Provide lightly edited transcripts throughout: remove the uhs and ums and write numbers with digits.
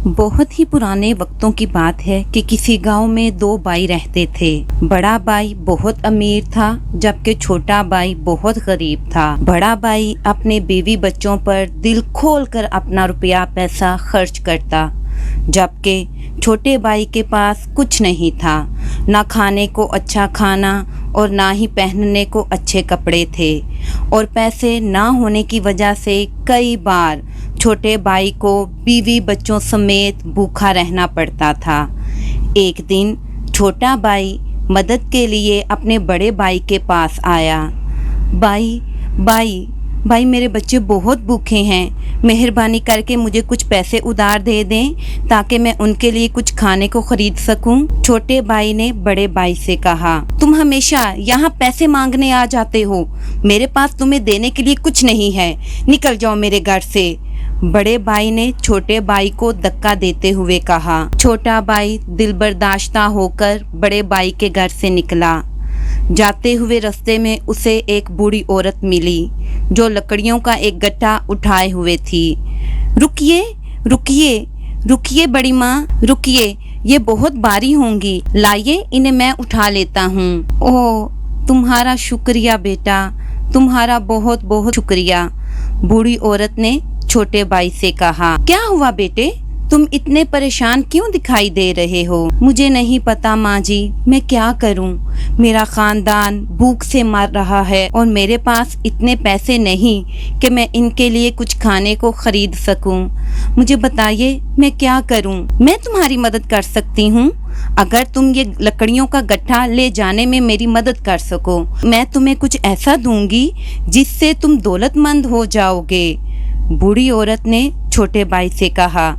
बहुत ही पुराने वक्तों की बात है कि किसी गांव में दो भाई रहते थे। बड़ा भाई बहुत अमीर था जबकि छोटा भाई बहुत गरीब था। बड़ा भाई अपने बीवी बच्चों पर दिल खोल कर अपना रुपया पैसा खर्च करता, जबकि छोटे भाई के पास कुछ नहीं था। ना खाने को अच्छा खाना और ना ही पहनने को अच्छे कपड़े थे, और पैसे ना होने की वजह से कई बार छोटे भाई को बीवी बच्चों समेत भूखा रहना पड़ता था। एक दिन छोटा भाई मदद के लिए अपने बड़े भाई के पास आया। भाई भाई भाई मेरे बच्चे बहुत भूखे हैं, मेहरबानी करके मुझे कुछ पैसे उधार दे दें ताकि मैं उनके लिए कुछ खाने को खरीद सकूं। छोटे भाई ने बड़े भाई से कहा, तुम हमेशा यहाँ पैसे मांगने आ जाते हो, मेरे पास तुम्हें देने के लिए कुछ नहीं है, निकल जाओ मेरे घर से। बड़े भाई ने छोटे भाई को धक्का देते हुए कहा। छोटा भाई दिल बर्दाश्ता होकर बड़े भाई के घर से निकला। जाते हुए रास्ते में उसे एक बूढ़ी औरत मिली जो लकड़ियों का एक गट्ठा उठाए हुए थी। रुकिए रुकिए रुकिए बड़ी माँ, रुकिए, ये बहुत भारी होंगी, लाइए इन्हें मैं उठा लेता हूँ। ओह, तुम्हारा शुक्रिया बेटा, तुम्हारा बहुत बहुत शुक्रिया, बूढ़ी औरत ने छोटे भाई से कहा। क्या हुआ बेटे, तुम इतने परेशान क्यों दिखाई दे रहे हो? मुझे नहीं पता माँ जी, मैं क्या करूँ, मेरा खानदान भूख से मर रहा है और मेरे पास इतने पैसे नहीं कि मैं इनके लिए कुछ खाने को खरीद सकूँ। मुझे बताइए मैं क्या करूँ? मैं तुम्हारी मदद कर सकती हूँ अगर तुम ये लकड़ियों का गट्ठा ले जाने में मेरी मदद कर सको। मैं तुम्हें कुछ ऐसा दूंगी जिससे तुम दौलतमंद हो जाओगे। बूढ़ी औरत ने छोटे भाई से कहा।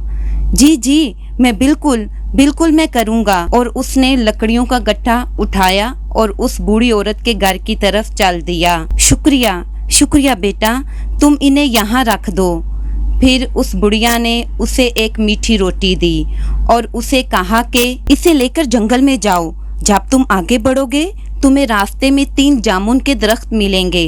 जी जी, मैं बिल्कुल मैं करूँगा। और उसने लकड़ियों का गट्ठा उठाया और उस बूढ़ी औरत के घर की तरफ चल दिया। शुक्रिया बेटा, तुम इन्हें यहाँ रख दो। फिर उस बुढ़िया ने उसे एक मीठी रोटी दी और उसे कहा कि इसे लेकर जंगल में जाओ, जब तुम आगे बढ़ोगे तुम्हें रास्ते में 3 जामुन के दरख्त मिलेंगे।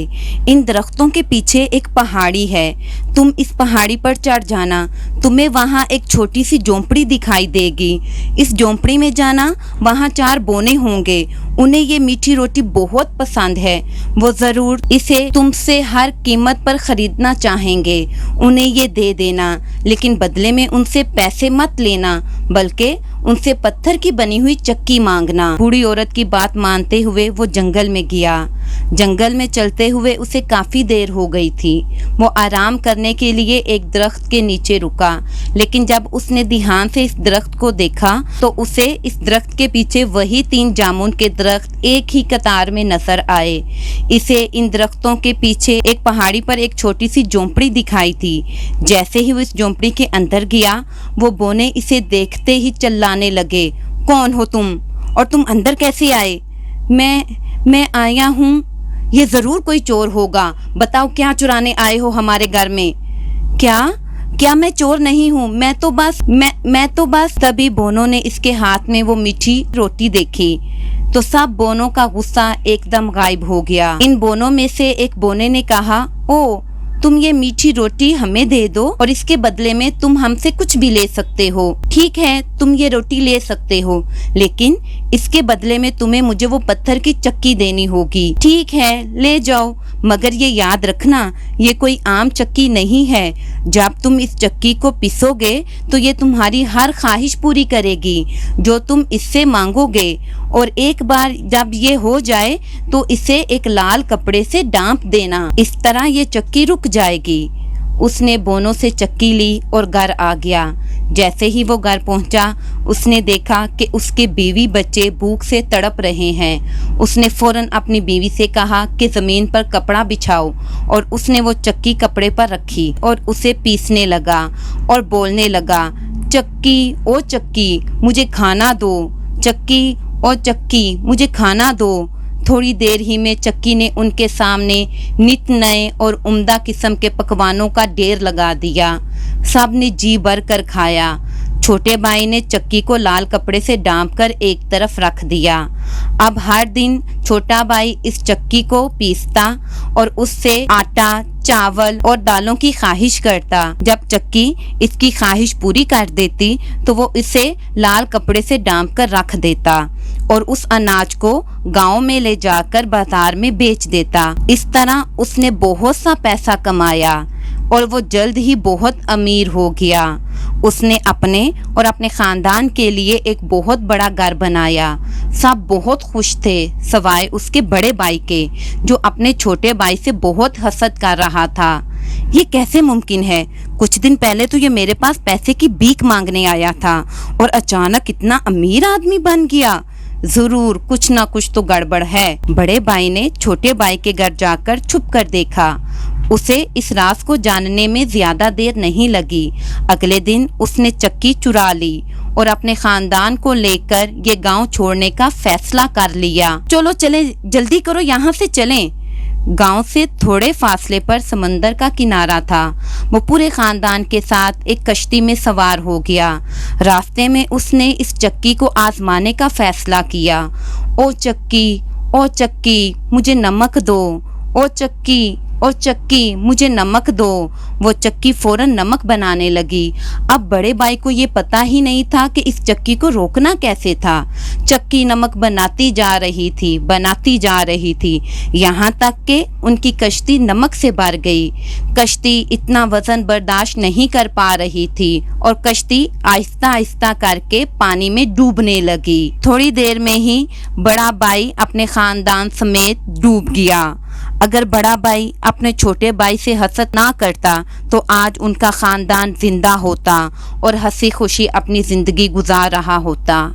इन दरख्तों के पीछे एक पहाड़ी है, तुम इस पहाड़ी पर चढ़ जाना, तुम्हें वहाँ एक छोटी सी झोंपड़ी दिखाई देगी। इस झोंपड़ी में जाना, वहाँ 4 बोने होंगे, उन्हें ये मीठी रोटी बहुत पसंद है, वो ज़रूर इसे तुमसे हर कीमत पर खरीदना चाहेंगे। उन्हें ये दे देना, लेकिन बदले में उनसे पैसे मत लेना, बल्कि उनसे पत्थर की बनी हुई चक्की मांगना। बूढ़ी औरत की बात मानते हुए वो जंगल में गया। जंगल में चलते हुए उसे काफी देर हो गई थी। वो आराम करने के लिए एक दरख्त के नीचे रुका, लेकिन जब उसने ध्यान से इस दरख्त को देखा तो उसे इस दरख्त के पीछे वही 3 जामुन के दरख्त एक ही कतार में नजर आए। इसे इन दरख्तों के पीछे एक पहाड़ी पर एक छोटी सी झोंपड़ी दिखाई थी। जैसे ही वो इस झोंपड़ी के अंदर गया, वो बोने इसे देखते ही चिल्लाने लगे, कौन हो तुम और तुम अंदर कैसे आए? मैं आया हूँ, ये जरूर कोई चोर होगा, बताओ क्या चुराने आए हो हमारे घर में? क्या मैं चोर नहीं हूँ, मैं तो बस। तभी बोनों ने इसके हाथ में वो मीठी रोटी देखी तो सब बोनों का गुस्सा एकदम गायब हो गया। इन बोनों में से एक बोने ने कहा, ओ तुम ये मीठी रोटी हमें दे दो और इसके बदले में तुम हमसे कुछ भी ले सकते हो। ठीक है, तुम ये रोटी ले सकते हो, लेकिन इसके बदले में तुम्हें मुझे वो पत्थर की चक्की देनी होगी। ठीक है, ले जाओ, मगर ये याद रखना, ये कोई आम चक्की नहीं है। जब तुम इस चक्की को पीसोगे तो ये तुम्हारी हर ख्वाहिश पूरी करेगी जो तुम इससे मांगोगे, और एक बार जब ये हो जाए तो इसे एक लाल कपड़े से ढांप देना, इस तरह ये चक्की रुक जाएगी। उसने बोनों से चक्की ली और घर आ गया। जैसे ही वो घर पहुंचा, उसने देखा कि उसके बीवी बच्चे भूख से तड़प रहे हैं। उसने फौरन अपनी बीवी से कहा कि ज़मीन पर कपड़ा बिछाओ, और उसने वो चक्की कपड़े पर रखी और उसे पीसने लगा और बोलने लगा, चक्की ओ चक्की मुझे खाना दो, चक्की ओ चक्की मुझे खाना दो। थोड़ी देर ही में चक्की ने उनके सामने नित नए और उम्दा किस्म के पकवानों का ढेर लगा दिया। सब ने जी भर कर खाया। چھوٹے بھائی نے چکی کو لال کپڑے سے ڈانپ کر ایک طرف رکھ دیا۔ اب ہر دن چھوٹا بھائی اس چکی کو پیستا اور اس سے آٹا، چاول اور دالوں کی خواہش کرتا۔ جب چکی اس کی خواہش پوری کر دیتی تو وہ اسے لال کپڑے سے ڈانپ کر رکھ دیتا اور اس اناج کو گاؤں میں لے جا کر بازار میں بیچ دیتا۔ اس طرح اس نے بہت سا پیسہ کمایا اور وہ جلد ہی بہت امیر ہو گیا۔ اس نے اپنے اور اپنے خاندان کے لیے ایک بہت بڑا گھر بنایا۔ سب بہت خوش تھے سوائے اس کے بڑے بھائی کے، جو اپنے چھوٹے بھائی سے بہت حسد کر رہا تھا۔ یہ کیسے ممکن ہے؟ کچھ دن پہلے تو یہ میرے پاس پیسے کی بھیک مانگنے آیا تھا اور اچانک اتنا امیر آدمی بن گیا۔ ضرور کچھ نہ کچھ تو گڑبڑ ہے۔ بڑے بھائی نے چھوٹے بھائی کے گھر جا کر چھپ کر دیکھا۔ اسے اس راز کو جاننے میں زیادہ دیر نہیں لگی۔ اگلے دن اس نے چکی چرا لی اور اپنے خاندان کو لے کر یہ گاؤں چھوڑنے کا فیصلہ کر لیا۔ چلو چلیں، جلدی کرو، یہاں سے چلیں۔ گاؤں سے تھوڑے فاصلے پر سمندر کا کنارہ تھا۔ وہ پورے خاندان کے ساتھ ایک کشتی میں سوار ہو گیا۔ راستے میں اس نے اس چکی کو آزمانے کا فیصلہ کیا۔ او چکی مجھے نمک دو، او چکی مجھے نمک دو۔ وہ چکی فوراً نمک بنانے لگی۔ اب بڑے بھائی کو یہ پتا ہی نہیں تھا کہ اس چکی کو روکنا کیسے تھا۔ چکی نمک بناتی جا رہی تھی یہاں تک کہ ان کی کشتی نمک سے بھر گئی۔ کشتی اتنا وزن برداشت نہیں کر پا رہی تھی اور کشتی آہستہ آہستہ کر کے پانی میں ڈوبنے لگی۔ تھوڑی دیر میں ہی بڑا بھائی اپنے خاندان سمیت ڈوب گیا۔ اگر بڑا بھائی اپنے چھوٹے بھائی سے حسد نہ کرتا تو آج ان کا خاندان زندہ ہوتا اور ہنسی خوشی اپنی زندگی گزار رہا ہوتا۔